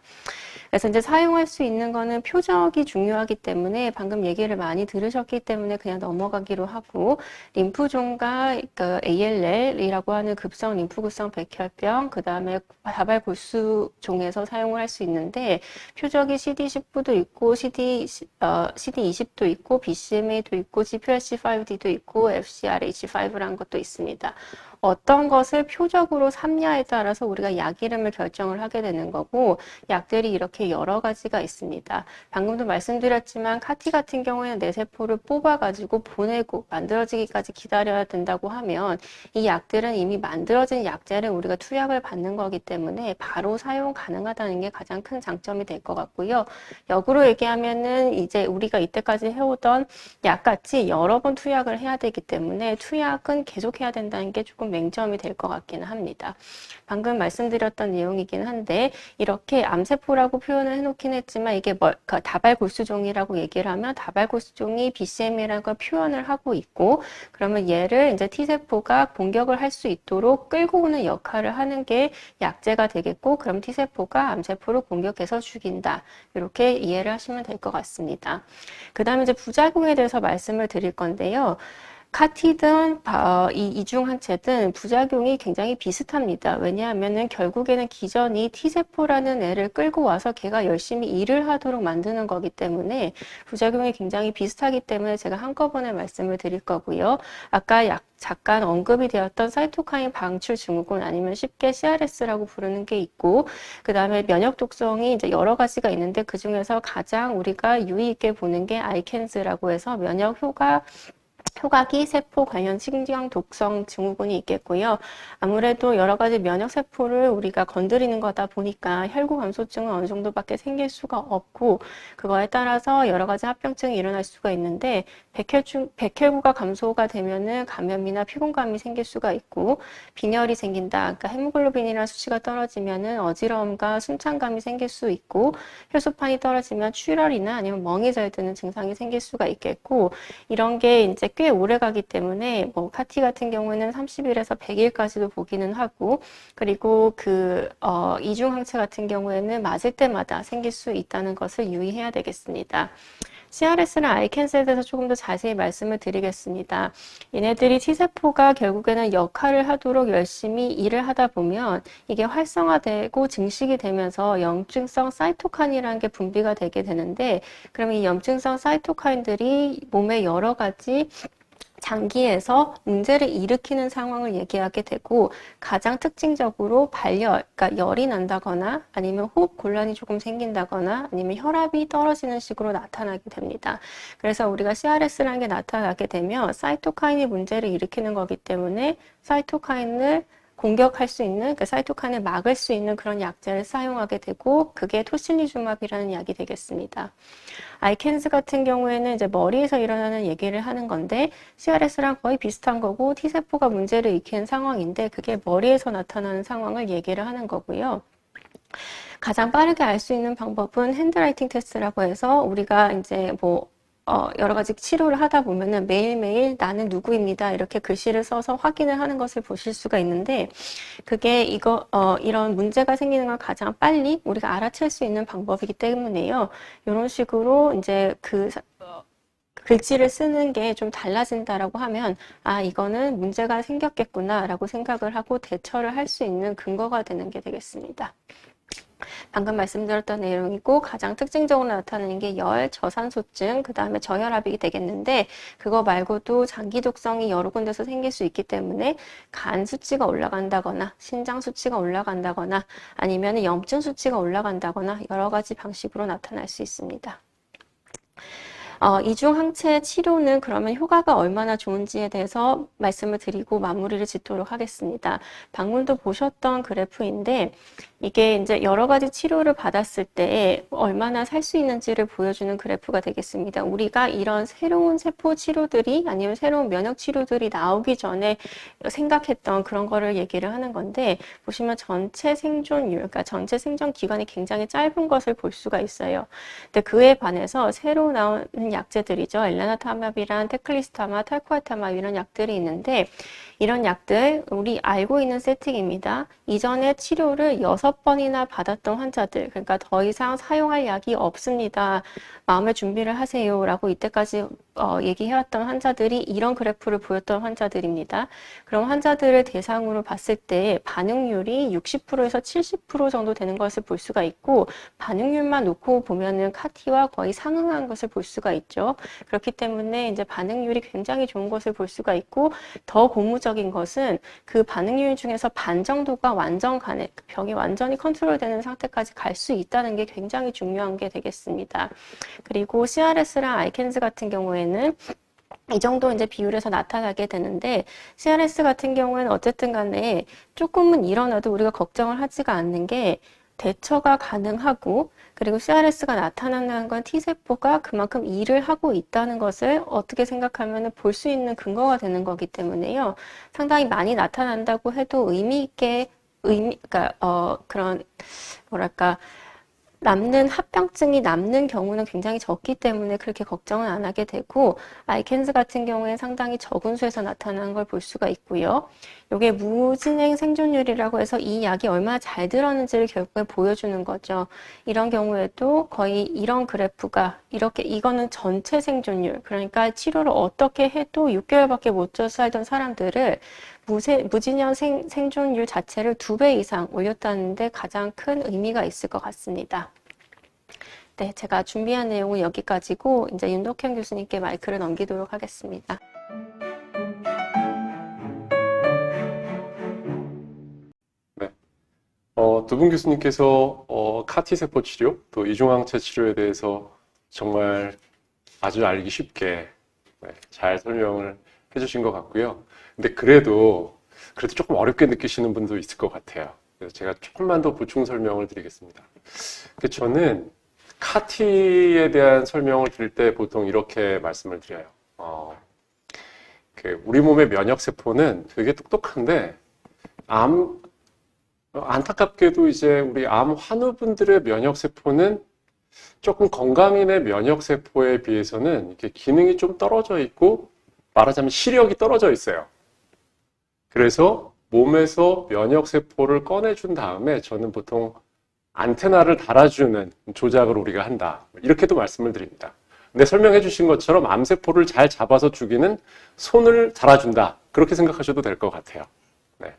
그래서 이제 사용할 수 있는 거는 표적이 중요하기 때문에 방금 얘기를 많이 들으셨기 때문에 그냥 넘어가기로 하고, 림프종과 그 ALL이라고 하는 급성 림프구성 백혈병, 그 다음에 다발골수종에서 사용을 할 수 있는데, 표적이 CD19도 있고 CD20도 있고 BCMA도 있고 GPRC5D도 있고 FcRH5라는 것도 있습니다. 어떤 것을 표적으로 삼냐에 따라서 우리가 약 이름을 결정을 하게 되는 거고, 약들이 이렇게 여러 가지가 있습니다. 방금도 말씀드렸지만 카티 같은 경우에는 뇌세포를 뽑아가지고 보내고 만들어지기까지 기다려야 된다고 하면, 이 약들은 이미 만들어진 약제를 우리가 투약을 받는 거기 때문에 바로 사용 가능하다는 게 가장 큰 장점이 될 것 같고요. 역으로 얘기하면은 이제 우리가 이때까지 해오던 약같이 여러 번 투약을 해야 되기 때문에 투약은 계속 해야 된다는 게 조금 맹점이 될 것 같기는 합니다. 방금 말씀드렸던 내용이긴 한데, 이렇게 암세포라고 표현을 해놓긴 했지만 이게 다발골수종이라고 얘기를 하면 다발골수종이 BCM이라는 걸 표현을 하고 있고, 그러면 얘를 이제 T세포가 공격을 할 수 있도록 끌고 오는 역할을 하는 게 약제가 되겠고, 그럼 T세포가 암세포를 공격해서 죽인다. 이렇게 이해를 하시면 될 것 같습니다. 그 다음에 이제 부작용에 대해서 말씀을 드릴 건데요. 카티든 이 이중항체든 부작용이 굉장히 비슷합니다. 왜냐하면은 결국에는 기전이 T세포라는 애를 끌고 와서 걔가 열심히 일을 하도록 만드는 거기 때문에 부작용이 굉장히 비슷하기 때문에 제가 한꺼번에 말씀을 드릴 거고요. 아까 잠깐 언급이 되었던 사이토카인 방출 증후군, 아니면 쉽게 CRS라고 부르는 게 있고, 그 다음에 면역 독성이 이제 여러 가지가 있는데 그 중에서 가장 우리가 유의 있게 보는 게 아이캔즈라고 해서 면역 효과기 세포 관련 신경 독성 증후군이 있겠고요. 아무래도 여러 가지 면역 세포를 우리가 건드리는 거다 보니까 혈구 감소증은 어느 정도밖에 생길 수가 없고, 그거에 따라서 여러 가지 합병증이 일어날 수가 있는데, 백혈구가 감소가 되면은 감염이나 피곤감이 생길 수가 있고, 빈혈이 생긴다. 그러니까 헤모글로빈이나 수치가 떨어지면은 어지러움과 숨찬감이 생길 수 있고, 혈소판이 떨어지면 출혈이나 아니면 멍이 잘 드는 증상이 생길 수가 있겠고, 이런 게 이제 꽤 오래 가기 때문에 뭐 카티 같은 경우에는 30일에서 100일까지도 보기는 하고, 그리고 이중항체 같은 경우에는 맞을 때마다 생길 수 있다는 것을 유의해야 되겠습니다. CRS나 아이캔스에 대해서 조금 더 자세히 말씀을 드리겠습니다. 얘네들이 T세포가 결국에는 역할을 하도록 열심히 일을 하다 보면 이게 활성화되고 증식이 되면서 염증성 사이토카인이라는 게 분비가 되게 되는데, 그러면 이 염증성 사이토카인들이 몸의 여러 가지 장기에서 문제를 일으키는 상황을 얘기하게 되고, 가장 특징적으로 발열, 그러니까 열이 난다거나 아니면 호흡 곤란이 조금 생긴다거나 아니면 혈압이 떨어지는 식으로 나타나게 됩니다. 그래서 우리가 CRS라는 게 나타나게 되면 사이토카인이 문제를 일으키는 거기 때문에 사이토카인을 공격할 수 있는, 그러니까 사이토카인을 막을 수 있는 그런 약제를 사용하게 되고, 그게 토실리주맙이라는 약이 되겠습니다. 아이캔스 같은 경우에는 이제 머리에서 일어나는 얘기를 하는 건데, CRS랑 거의 비슷한 거고, T세포가 문제를 일으키는 상황인데, 그게 머리에서 나타나는 상황을 얘기를 하는 거고요. 가장 빠르게 알 수 있는 방법은 핸드라이팅 테스트라고 해서, 우리가 이제 여러 가지 치료를 하다 보면은 매일매일 나는 누구입니다, 이렇게 글씨를 써서 확인을 하는 것을 보실 수가 있는데, 그게 이런 문제가 생기는 걸 가장 빨리 우리가 알아챌 수 있는 방법이기 때문에요. 이런 식으로 이제 글씨를 쓰는 게 좀 달라진다라고 하면, 이거는 문제가 생겼겠구나라고 생각을 하고 대처를 할 수 있는 근거가 되는 게 되겠습니다. 방금 말씀드렸던 내용이고 가장 특징적으로 나타나는 게 열, 저산소증, 그 다음에 저혈압이 되겠는데 그거 말고도 장기 독성이 여러 군데서 생길 수 있기 때문에 간 수치가 올라간다거나 신장 수치가 올라간다거나 아니면 염증 수치가 올라간다거나 여러 가지 방식으로 나타날 수 있습니다. 이중 항체 치료는 그러면 효과가 얼마나 좋은지에 대해서 말씀을 드리고 마무리를 짓도록 하겠습니다. 방금도 보셨던 그래프인데 이게 이제 여러 가지 치료를 받았을 때 얼마나 살 수 있는지를 보여주는 그래프가 되겠습니다. 우리가 이런 새로운 세포 치료들이 아니면 새로운 면역 치료들이 나오기 전에 생각했던 그런 거를 얘기를 하는 건데 보시면 전체 생존율, 그러니까 전체 생존 기간이 굉장히 짧은 것을 볼 수가 있어요. 근데 그에 반해서 새로 나오는 약제들이죠. 엘레나타맙이란 테클리스타마, 탈코아타마 이런 약들이 있는데 이런 약들 우리 알고 있는 세팅입니다. 이전에 치료를 6번이나 받았던 환자들, 그러니까 더 이상 사용할 약이 없습니다. 마음의 준비를 하세요 라고 이때까지 얘기해왔던 환자들이 이런 그래프를 보였던 환자들입니다. 그럼 환자들을 대상으로 봤을 때 반응률이 60%에서 70% 정도 되는 것을 볼 수가 있고 반응률만 놓고 보면은 카티와 거의 상응한 것을 볼 수가 있죠. 그렇기 때문에 이제 반응률이 굉장히 좋은 것을 볼 수가 있고 더 고무적인 것은 그 반응률 중에서 반 정도가 완전 간에 병이 완전히 컨트롤되는 상태까지 갈 수 있다는 게 굉장히 중요한 게 되겠습니다. 그리고 CRS랑 아이캔즈 같은 경우에는 이 정도 이제 비율에서 나타나게 되는데 CRS 같은 경우에는 어쨌든 간에 조금은 일어나도 우리가 걱정을 하지가 않는 게 대처가 가능하고 그리고 CRS가 나타나는 건 T세포가 그만큼 일을 하고 있다는 것을 어떻게 생각하면 볼 수 있는 근거가 되는 거기 때문에요. 상당히 많이 나타난다고 해도 의미 있게 그러니까 그런 뭐랄까 남는 합병증이 남는 경우는 굉장히 적기 때문에 그렇게 걱정은 안 하게 되고 아이캔즈 같은 경우에 상당히 적은 수에서 나타나는 걸 볼 수가 있고요. 이게 무진행 생존율이라고 해서 이 약이 얼마나 잘 들었는지를 결국에 보여주는 거죠. 이런 경우에도 거의 이런 그래프가 이렇게 이거는 전체 생존율 그러니까 치료를 어떻게 해도 6개월밖에 못 쪄서 살던 사람들을 무진영 생존율 자체를 2배 이상 올렸다는데 가장 큰 의미가 있을 것 같습니다. 네, 제가 준비한 내용은 여기까지고 이제 윤덕현 교수님께 마이크를 넘기도록 하겠습니다. 네. 두 분 교수님께서 카티 세포 치료, 또 이중항체 치료에 대해서 정말 아주 알기 쉽게 잘 설명을 해주신 것 같고요. 근데 그래도 조금 어렵게 느끼시는 분도 있을 것 같아요. 그래서 제가 조금만 더 보충 설명을 드리겠습니다. 저는 카티에 대한 설명을 드릴 때 보통 이렇게 말씀을 드려요. 우리 몸의 면역세포는 되게 똑똑한데, 안타깝게도 이제 우리 암 환우분들의 면역세포는 조금 건강인의 면역세포에 비해서는 이렇게 기능이 좀 떨어져 있고, 말하자면 시력이 떨어져 있어요. 그래서 몸에서 면역세포를 꺼내준 다음에 저는 보통 안테나를 달아주는 조작을 우리가 한다. 이렇게도 말씀을 드립니다. 근데 설명해 주신 것처럼 암세포를 잘 잡아서 죽이는 손을 달아준다. 그렇게 생각하셔도 될 것 같아요. 네.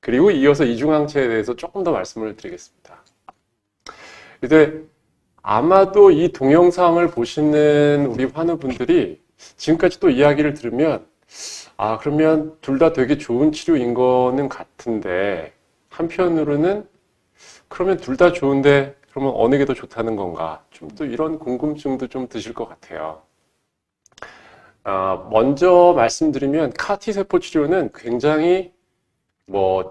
그리고 이어서 이중항체에 대해서 조금 더 말씀을 드리겠습니다. 이제 아마도 이 동영상을 보시는 우리 환우분들이 지금까지 또 이야기를 들으면 그러면 둘 다 되게 좋은 치료인 거는 같은데 한편으로는 그러면 둘 다 좋은데 그러면 어느 게 더 좋다는 건가? 좀 또 이런 궁금증도 좀 드실 것 같아요. 먼저 말씀드리면 카티 세포 치료는 굉장히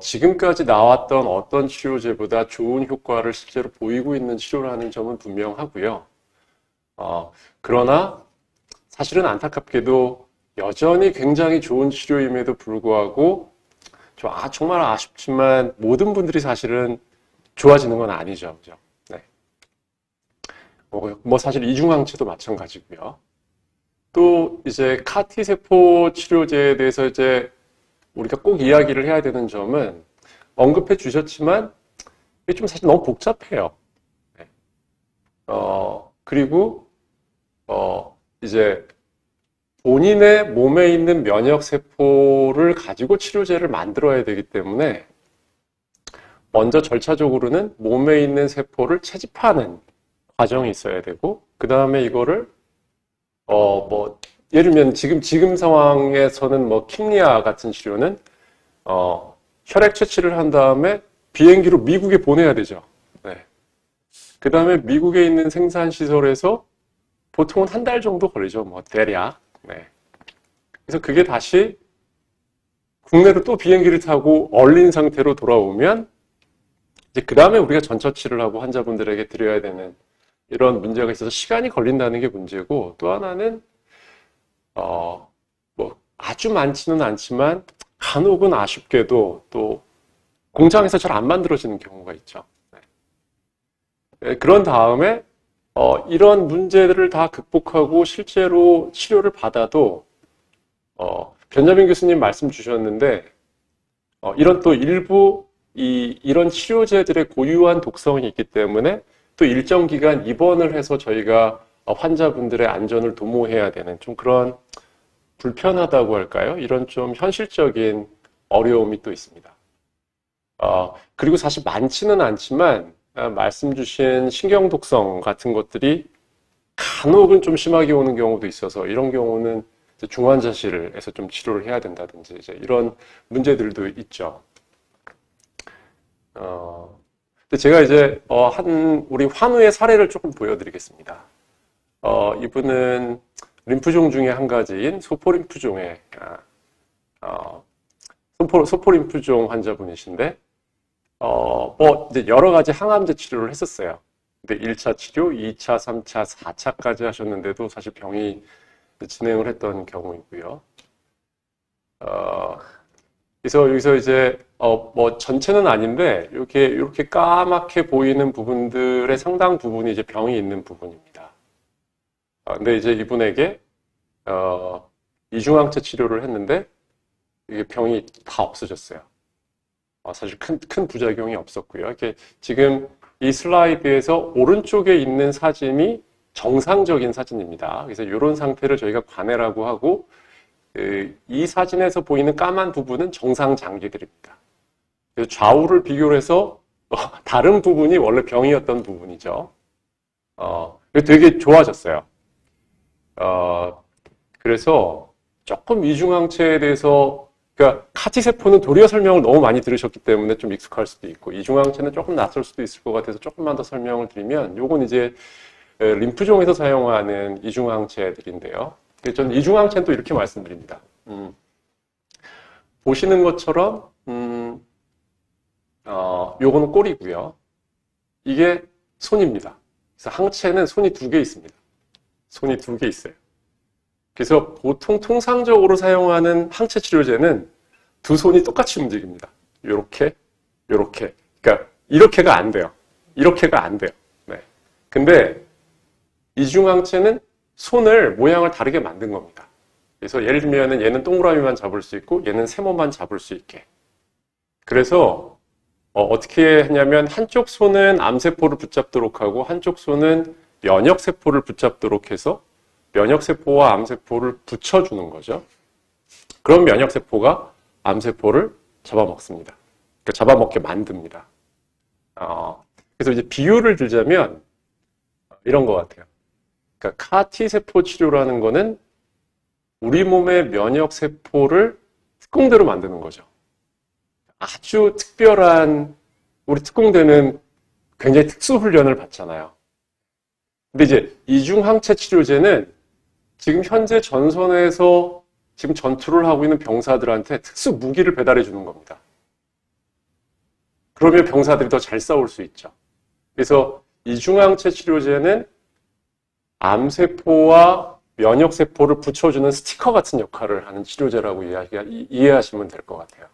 지금까지 나왔던 어떤 치료제보다 좋은 효과를 실제로 보이고 있는 치료라는 점은 분명하고요. 그러나 사실은 안타깝게도 여전히 굉장히 좋은 치료임에도 불구하고 정말 아쉽지만 모든 분들이 사실은 좋아지는 건 아니죠. 그죠? 네. 사실 이중항체도 마찬가지고요. 또 이제 카티 세포 치료제에 대해서 이제 우리가 꼭 이야기를 해야 되는 점은 언급해 주셨지만 이게 좀 사실 너무 복잡해요. 네. 그리고 이제 본인의 몸에 있는 면역세포를 가지고 치료제를 만들어야 되기 때문에 먼저 절차적으로는 몸에 있는 세포를 채집하는 과정이 있어야 되고, 그 다음에 이거를, 예를 들면 지금 상황에서는 킴리아 같은 치료는, 혈액 채취를 한 다음에 비행기로 미국에 보내야 되죠. 네. 그 다음에 미국에 있는 생산시설에서 보통은 한 달 정도 걸리죠. 대략. 네. 그래서 그게 다시 국내로 또 비행기를 타고 얼린 상태로 돌아오면 이제 그 다음에 우리가 전처치를 하고 환자분들에게 드려야 되는 이런 문제가 있어서 시간이 걸린다는 게 문제고, 또 하나는 아주 많지는 않지만 간혹은 아쉽게도 또 공장에서 잘 안 만들어지는 경우가 있죠. 네. 그런 다음에 이런 문제들을 다 극복하고 실제로 치료를 받아도 변자민 교수님 말씀 주셨는데 이런 또 일부 이런 치료제들의 고유한 독성이 있기 때문에 또 일정 기간 입원을 해서 저희가 환자분들의 안전을 도모해야 되는 좀 그런 불편하다고 할까요? 이런 좀 현실적인 어려움이 또 있습니다. 그리고 사실 많지는 않지만 말씀 주신 신경 독성 같은 것들이 간혹은 좀 심하게 오는 경우도 있어서 이런 경우는 중환자실에서 좀 치료를 해야 된다든지 이제 이런 문제들도 있죠. 근데 제가 이제 우리 환우의 사례를 조금 보여드리겠습니다. 이분은 림프종 중에 한 가지인 소포림프종의 소포림프종 환자분이신데 이제 여러 가지 항암제 치료를 했었어요. 근데 1차 치료, 2차, 3차, 4차까지 하셨는데도 사실 병이 진행을 했던 경우이고요. 그래서 여기서 이제 전체는 아닌데 이렇게 까맣게 보이는 부분들의 상당 부분이 이제 병이 있는 부분입니다. 근데 이제 이분에게 이중항체 치료를 했는데 이게 병이 다 없어졌어요. 사실 큰 부작용이 없었고요. 이렇게 지금 이 슬라이드에서 오른쪽에 있는 사진이 정상적인 사진입니다. 그래서 이런 상태를 저희가 관해라고 하고 이 사진에서 보이는 까만 부분은 정상 장기들입니다. 그래서 좌우를 비교를 해서 다른 부분이 원래 병이었던 부분이죠. 되게 좋아졌어요. 그래서 조금 이중항체에 대해서 그러니까 카티세포는 도리어 설명을 너무 많이 들으셨기 때문에 좀 익숙할 수도 있고 이중항체는 조금 낯설 수도 있을 것 같아서 조금만 더 설명을 드리면 요건 이제 림프종에서 사용하는 이중항체들인데요. 저는 이중항체는 또 이렇게 말씀드립니다. 보시는 것처럼 요거는 꼬리고요. 이게 손입니다. 그래서 항체는 손이 2개 있습니다. 손이 2개 있어요. 그래서 보통 통상적으로 사용하는 항체 치료제는 두 손이 똑같이 움직입니다. 요렇게. 그러니까 이렇게가 안 돼요. 이렇게가 안 돼요. 네. 근데 이중항체는 손을 모양을 다르게 만든 겁니다. 그래서 예를 들면 얘는 동그라미만 잡을 수 있고 얘는 세모만 잡을 수 있게. 그래서 어떻게 하냐면 한쪽 손은 암세포를 붙잡도록 하고 한쪽 손은 면역세포를 붙잡도록 해서 면역세포와 암세포를 붙여주는 거죠. 그럼 면역세포가 암세포를 잡아먹습니다. 그러니까 잡아먹게 만듭니다. 그래서 이제 비유를 들자면 이런 것 같아요. 그러니까 카티세포 치료라는 거는 우리 몸의 면역세포를 특공대로 만드는 거죠. 아주 특별한 우리 특공대는 굉장히 특수 훈련을 받잖아요. 근데 이제 이중항체 치료제는 지금 현재 전선에서 지금 전투를 하고 있는 병사들한테 특수 무기를 배달해 주는 겁니다. 그러면 병사들이 더 잘 싸울 수 있죠. 그래서 이중항체 치료제는 암세포와 면역세포를 붙여주는 스티커 같은 역할을 하는 치료제라고 이해하시면 될 것 같아요.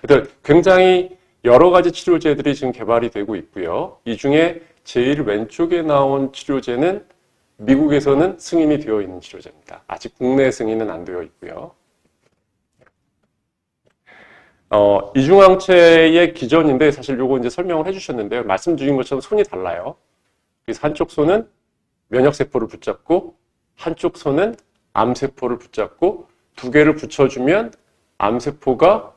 그래서 굉장히 여러 가지 치료제들이 지금 개발이 되고 있고요. 이 중에 제일 왼쪽에 나온 치료제는 미국에서는 승인이 되어 있는 치료제입니다. 아직 국내 승인은 안 되어 있고요. 이중항체의 기전인데 사실 요거 이제 설명을 해주셨는데요. 말씀 주신 것처럼 손이 달라요. 그래서 한쪽 손은 면역세포를 붙잡고 한쪽 손은 암세포를 붙잡고 2개를 붙여주면 암세포가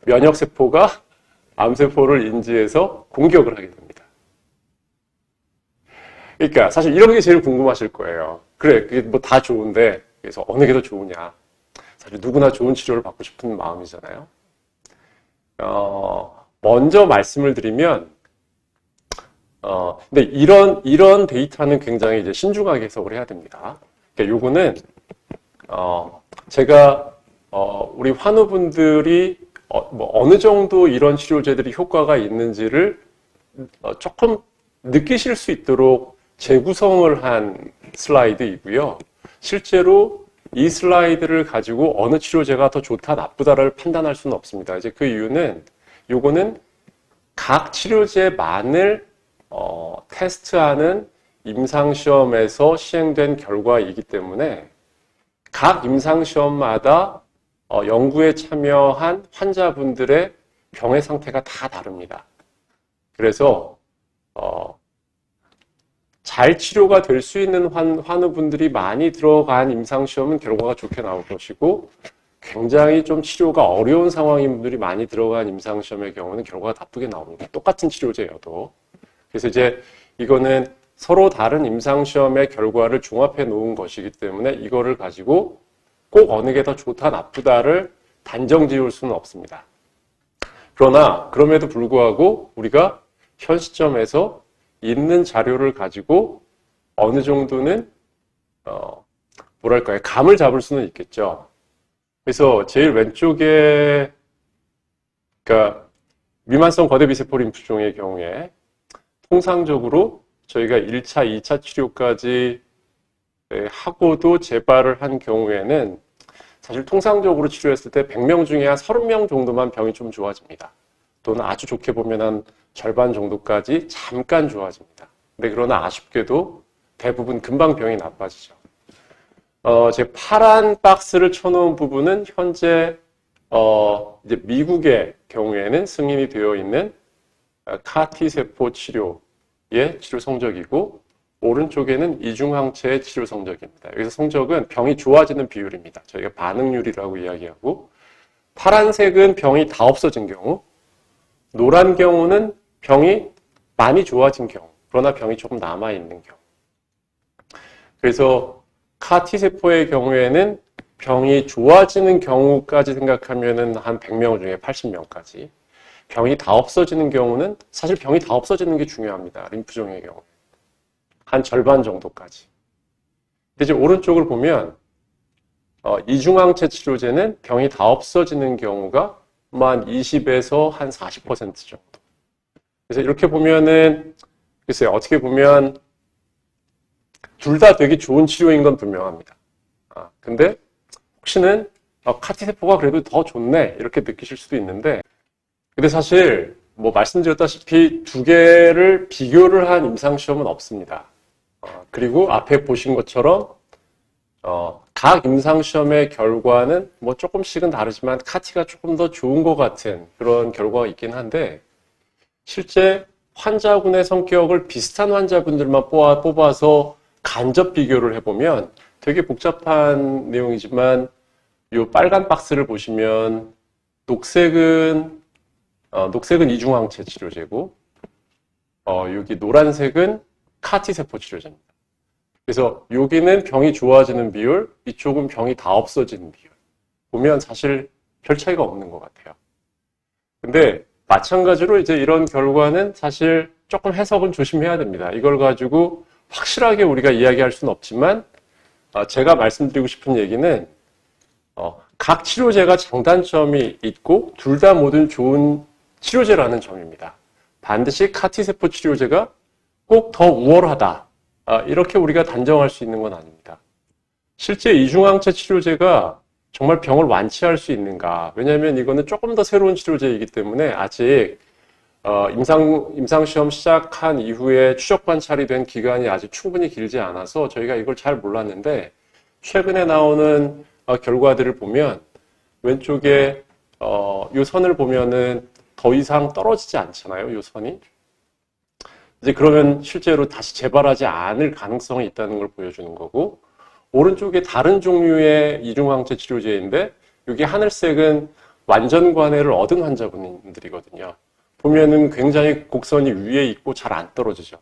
면역세포가 암세포를 인지해서 공격을 하게 됩니다. 그러니까 사실 이런 게 제일 궁금하실 거예요. 그래, 그게 뭐 다 좋은데 그래서 어느 게 더 좋으냐? 사실 누구나 좋은 치료를 받고 싶은 마음이잖아요. 먼저 말씀을 드리면, 근데 이런 데이터는 굉장히 이제 신중하게 해석을 해야 됩니다. 그러니까 요거는, 제가, 우리 환우분들이, 뭐 어느 정도 이런 치료제들이 효과가 있는지를 조금 느끼실 수 있도록 재구성을 한 슬라이드이고요. 실제로 이 슬라이드를 가지고 어느 치료제가 더 좋다, 나쁘다를 판단할 수는 없습니다. 이제 그 이유는 요거는 각 치료제만을 테스트하는 임상시험에서 시행된 결과이기 때문에 각 임상시험마다 연구에 참여한 환자분들의 병의 상태가 다 다릅니다. 그래서 잘 치료가 될 수 있는 환우분들이 많이 들어간 임상시험은 결과가 좋게 나올 것이고 굉장히 좀 치료가 어려운 상황인 분들이 많이 들어간 임상시험의 경우는 결과가 나쁘게 나옵니다. 똑같은 치료제여도. 그래서 이제 이거는 서로 다른 임상시험의 결과를 종합해 놓은 것이기 때문에 이거를 가지고 꼭 어느 게 더 좋다, 나쁘다를 단정 지을 수는 없습니다. 그러나 그럼에도 불구하고 우리가 현 시점에서 있는 자료를 가지고 어느 정도는 뭐랄까요, 감을 잡을 수는 있겠죠. 그래서 제일 왼쪽에 그러니까 미만성 거대비세포 림프종의 경우에 통상적으로 저희가 1차, 2차 치료까지 하고도 재발을 한 경우에는 사실 통상적으로 치료했을 때 100명 중에 한 30명 정도만 병이 좀 좋아집니다. 또는 아주 좋게 보면 한 절반 정도까지 잠깐 좋아집니다. 근데 그러나 아쉽게도 대부분 금방 병이 나빠지죠. 제 파란 박스를 쳐놓은 부분은 현재 이제 미국의 경우에는 승인이 되어 있는 CAR-T 세포 치료의 치료 성적이고 오른쪽에는 이중항체의 치료 성적입니다. 여기서 성적은 병이 좋아지는 비율입니다. 저희가 반응률이라고 이야기하고 파란색은 병이 다 없어진 경우, 노란 경우는 병이 많이 좋아진 경우, 그러나 병이 조금 남아있는 경우. 그래서 CAR-T 세포의 경우에는 병이 좋아지는 경우까지 생각하면은 한 100명 중에 80명까지. 병이 다 없어지는 경우는 사실 병이 다 없어지는 게 중요합니다. 림프종의 경우. 한 절반 정도까지. 근데 이제 오른쪽을 보면 이중항체 치료제는 병이 다 없어지는 경우가 한 20에서 한 40% 정도. 그래서 이렇게 보면은 글쎄요, 어떻게 보면 둘 다 되게 좋은 치료인 건 분명합니다. 근데 혹시는 CAR-T 세포가 그래도 더 좋네 이렇게 느끼실 수도 있는데 근데 사실 뭐 말씀드렸다시피 두 개를 비교를 한 임상시험은 없습니다. 그리고 앞에 보신 것처럼 각 임상시험의 결과는 뭐 조금씩은 다르지만 CAR-T가 조금 더 좋은 것 같은 그런 결과가 있긴 한데 실제 환자군의 성격을 비슷한 환자분들만 뽑아서 간접 비교를 해보면 되게 복잡한 내용이지만 이 빨간 박스를 보시면 녹색은 이중항체 치료제고 여기 노란색은 CAR-T 세포 치료제입니다. 그래서 여기는 병이 좋아지는 비율, 이쪽은 병이 다 없어지는 비율. 보면 사실 별 차이가 없는 것 같아요. 근데 마찬가지로 이제 이런 결과는 사실 조금 해석은 조심해야 됩니다. 이걸 가지고 확실하게 우리가 이야기할 수는 없지만 제가 말씀드리고 싶은 얘기는 각 치료제가 장단점이 있고 둘 다 모든 좋은 치료제라는 점입니다. 반드시 CAR-T 세포 치료제가 꼭 더 우월하다. 이렇게 우리가 단정할 수 있는 건 아닙니다. 실제 이중항체 치료제가 정말 병을 완치할 수 있는가? 왜냐하면 이거는 조금 더 새로운 치료제이기 때문에 아직 임상시험 시작한 이후에 추적 관찰이 된 기간이 아직 충분히 길지 않아서 저희가 이걸 잘 몰랐는데 최근에 나오는 결과들을 보면 왼쪽에 이 선을 보면은 더 이상 떨어지지 않잖아요. 이 선이. 이제 그러면 실제로 다시 재발하지 않을 가능성이 있다는 걸 보여주는 거고 오른쪽에 다른 종류의 이중항체 치료제인데 여기 하늘색은 완전 관해를 얻은 환자분들이거든요. 보면은 굉장히 곡선이 위에 있고 잘 안 떨어지죠.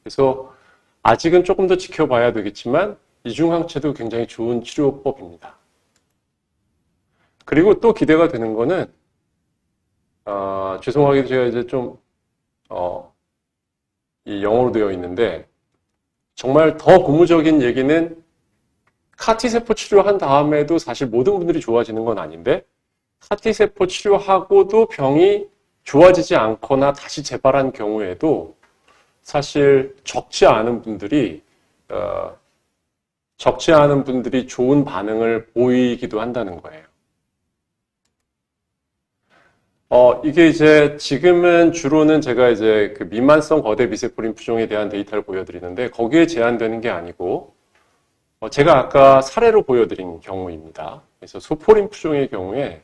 그래서 아직은 조금 더 지켜봐야 되겠지만 이중항체도 굉장히 좋은 치료법입니다. 그리고 또 기대가 되는 거는 죄송하게도 제가 이제 좀 이 영어로 되어 있는데 정말 더 고무적인 얘기는 카티세포 치료한 다음에도 사실 모든 분들이 좋아지는 건 아닌데 카티세포 치료하고도 병이 좋아지지 않거나 다시 재발한 경우에도 사실 적지 않은 분들이 좋은 반응을 보이기도 한다는 거예요. 이게 이제 지금은 주로는 제가 이제 그 미만성 거대 미세포 림프종에 대한 데이터를 보여드리는데 거기에 제한되는 게 아니고 제가 아까 사례로 보여드린 경우입니다. 그래서 소포 림프종의 경우에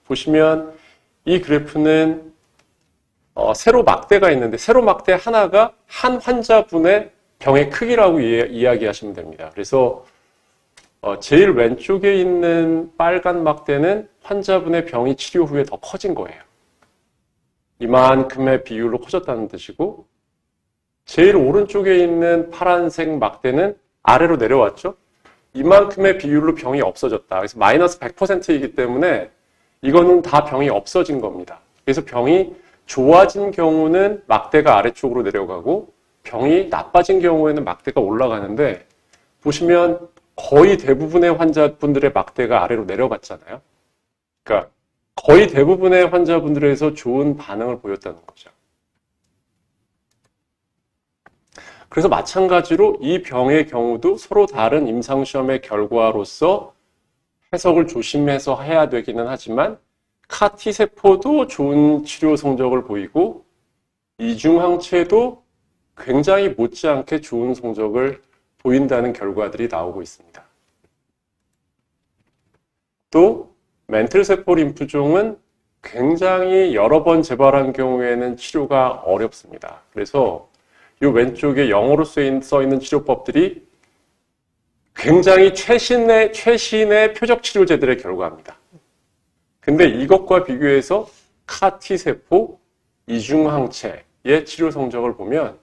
보시면 이 그래프는 세로 막대가 있는데 세로 막대 하나가 한 환자분의 병의 크기라고 이야기하시면 됩니다. 그래서 제일 왼쪽에 있는 빨간 막대는 환자분의 병이 치료 후에 더 커진 거예요. 이만큼의 비율로 커졌다는 뜻이고 제일 오른쪽에 있는 파란색 막대는 아래로 내려왔죠. 이만큼의 비율로 병이 없어졌다. 그래서 마이너스 100%이기 때문에 이거는 다 병이 없어진 겁니다. 그래서 병이 좋아진 경우는 막대가 아래쪽으로 내려가고 병이 나빠진 경우에는 막대가 올라가는데 보시면 거의 대부분의 환자분들의 막대가 아래로 내려갔잖아요. 그러니까 거의 대부분의 환자분들에서 좋은 반응을 보였다는 거죠. 그래서 마찬가지로 이 병의 경우도 서로 다른 임상시험의 결과로서 해석을 조심해서 해야 되기는 하지만 카티세포도 좋은 치료 성적을 보이고 이중항체도 굉장히 못지않게 좋은 성적을 보인다는 결과들이 나오고 있습니다. 또 멘틀세포 림프종은 굉장히 여러 번 재발한 경우에는 치료가 어렵습니다. 그래서 이 왼쪽에 영어로 써 있는 치료법들이 굉장히 최신의 표적 치료제들의 결과입니다. 근데 이것과 비교해서 카티세포, 이중항체의 치료 성적을 보면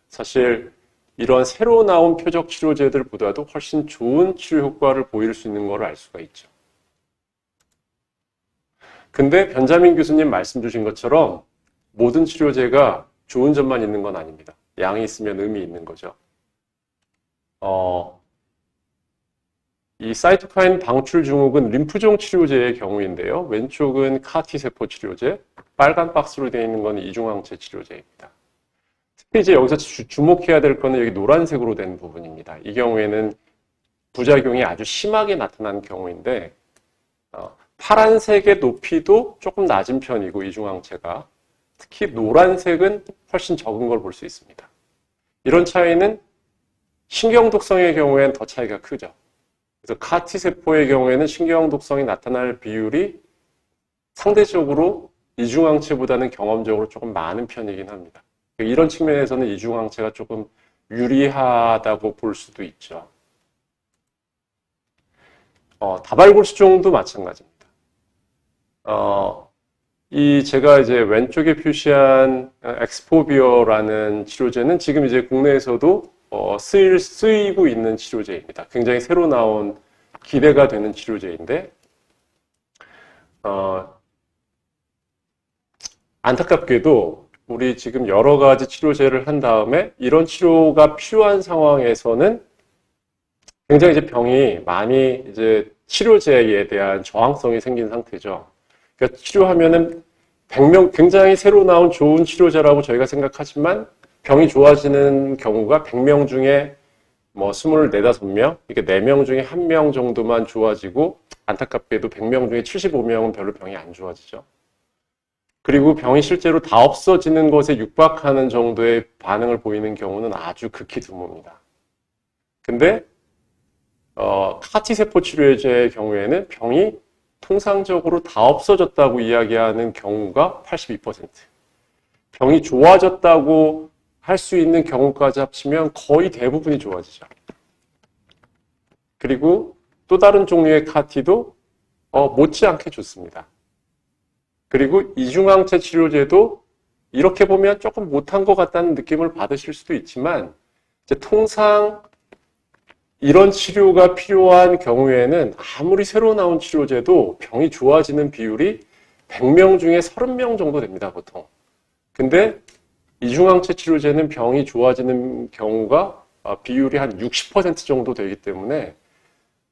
사실 이런 새로 나온 표적 치료제들보다도 훨씬 좋은 치료 효과를 보일 수 있는 걸 알 수가 있죠. 근데 변자민 교수님 말씀 주신 것처럼 모든 치료제가 좋은 점만 있는 건 아닙니다. 양이 있으면 의미 있는 거죠. 이 사이토카인 방출 증후군 림프종 치료제의 경우인데요. 왼쪽은 카티세포 치료제, 빨간 박스로 되어 있는 건 이중항체 치료제입니다. 특히 이제 여기서 주목해야 될 거는 여기 노란색으로 된 부분입니다. 이 경우에는 부작용이 아주 심하게 나타난 경우인데 파란색의 높이도 조금 낮은 편이고 이중항체가 특히 노란색은 훨씬 적은 걸 볼 수 있습니다. 이런 차이는 신경 독성의 경우에는 더 차이가 크죠. 그래서 카티세포의 경우에는 신경 독성이 나타날 비율이 상대적으로 이중항체보다는 경험적으로 조금 많은 편이긴 합니다. 이런 측면에서는 이중항체가 조금 유리하다고 볼 수도 있죠. 다발골수종도 마찬가지입니다. 제가 이제 왼쪽에 표시한 엑스포비어라는 치료제는 지금 이제 국내에서도 쓰이고 있는 치료제입니다. 굉장히 새로 나온 기대가 되는 치료제인데, 안타깝게도 우리 지금 여러 가지 치료제를 한 다음에 이런 치료가 필요한 상황에서는 굉장히 이제 병이 많이 이제 치료제에 대한 저항성이 생긴 상태죠. 그러니까 치료하면은 100명, 굉장히 새로 나온 좋은 치료제라고 저희가 생각하지만 병이 좋아지는 경우가 100명 중에 뭐 24, 5명, 이게 4명 중에 1명 정도만 좋아지고 안타깝게도 100명 중에 75명은 별로 병이 안 좋아지죠. 그리고 병이 실제로 다 없어지는 것에 육박하는 정도의 반응을 보이는 경우는 아주 극히 드뭅니다. 근데 카티세포 치료제의 경우에는 병이 통상적으로 다 없어졌다고 이야기하는 경우가 82%. 병이 좋아졌다고 할 수 있는 경우까지 합치면 거의 대부분이 좋아지죠. 그리고 또 다른 종류의 카티도 못지않게 좋습니다. 그리고 이중항체 치료제도 이렇게 보면 조금 못한 것 같다는 느낌을 받으실 수도 있지만 이제 통상 이런 치료가 필요한 경우에는 아무리 새로 나온 치료제도 병이 좋아지는 비율이 100명 중에 30명 정도 됩니다, 보통. 근데 이중항체 치료제는 병이 좋아지는 경우가 비율이 한 60% 정도 되기 때문에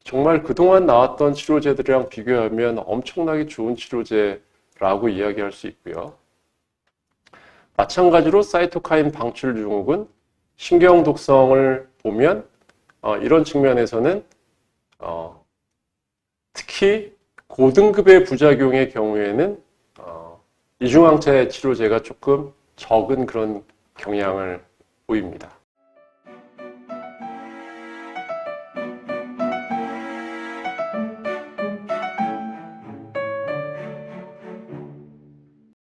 정말 그동안 나왔던 치료제들이랑 비교하면 엄청나게 좋은 치료제라고 이야기할 수 있고요. 마찬가지로 사이토카인 방출 증후군, 신경 독성을 보면 이런 측면에서는 특히 고등급의 부작용의 경우에는 이중항체 치료제가 조금 적은 그런 경향을 보입니다.